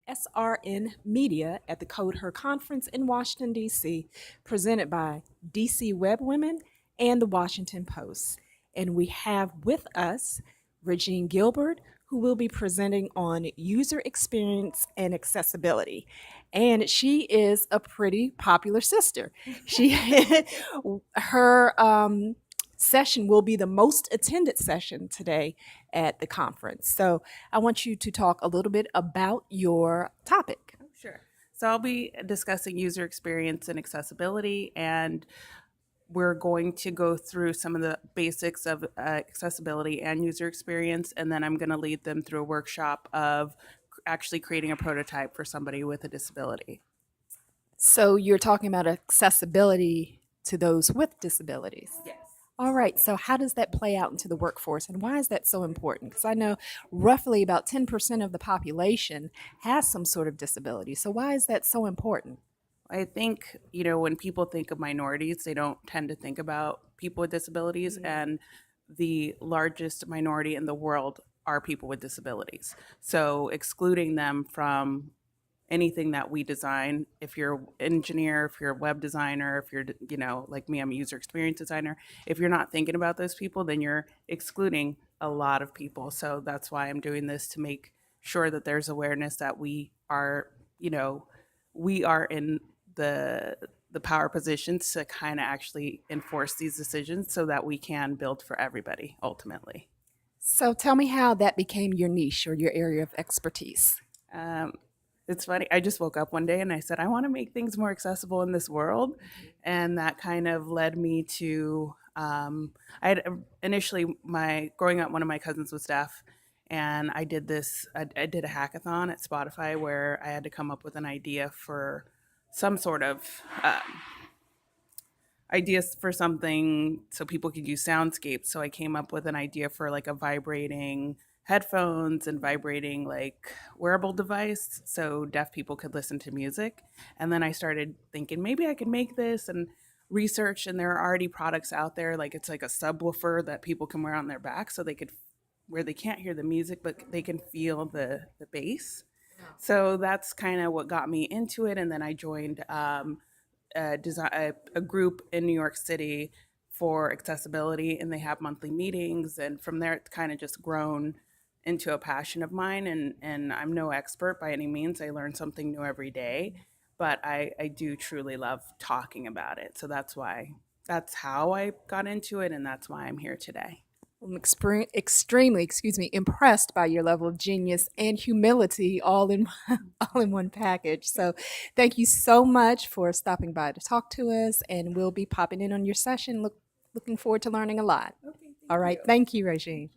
SRN Media at the Code Her Conference in Washington, D.C., presented by DC Web Women and the Washington Post. And we have with us Regine Gilbert, who will be presenting on user experience and accessibility. And she is a pretty popular sister. She, her session will be the most attended session today at the conference. So I want you to talk a little bit about your topic. Sure. So I'll be discussing user experience and accessibility, and we're going to go through some of the basics of accessibility and user experience, and then I'm going to lead them through a workshop of actually creating a prototype for somebody with a disability. So you're talking about accessibility to those with disabilities. Yes. All right, so how does that play out into the workforce, and why is that so important? Because I know roughly about 10% of the population has some sort of disability. So why is that so important? I think, when people think of minorities, they don't tend to think about people with disabilities, and the largest minority in the world are people with disabilities. So excluding them from anything that we design, if you're an engineer, if you're a web designer, if you're, like me, I'm a user experience designer, if you're not thinking about those people, then you're excluding a lot of people. So that's why I'm doing this, to make sure that there's awareness that we are in the power positions to kind of actually enforce these decisions so that we can build for everybody ultimately. So tell me how that became your niche or your area of expertise. It's funny. I just woke up one day and I said, I want to make things more accessible in this world. And that kind of led me to, I had initially, growing up, one of my cousins was deaf. And I did I did a hackathon at Spotify where I had to come up with an idea for some sort of ideas for something so people could use soundscapes. So I came up with an idea for like a vibrating headphones and vibrating like wearable device so deaf people could listen to music. And then I started thinking maybe I could make this, and research, and there are already products out there, like it's like a subwoofer that people can wear on their back so they could, where they can't hear the music but they can feel the bass. So that's kind of what got me into it. And then I joined a group in New York City for accessibility, and they have monthly meetings. And from there, it's kind of just grown into a passion of mine. And I'm no expert by any means. I learn something new every day, but I do truly love talking about it. So that's how I got into it, and that's why I'm here today. I'm extremely, impressed by your level of genius and humility all in all in one package. So, thank you so much for stopping by to talk to us, and we'll be popping in on your session. Looking forward to learning a lot. Okay, All right, thank you, Regine.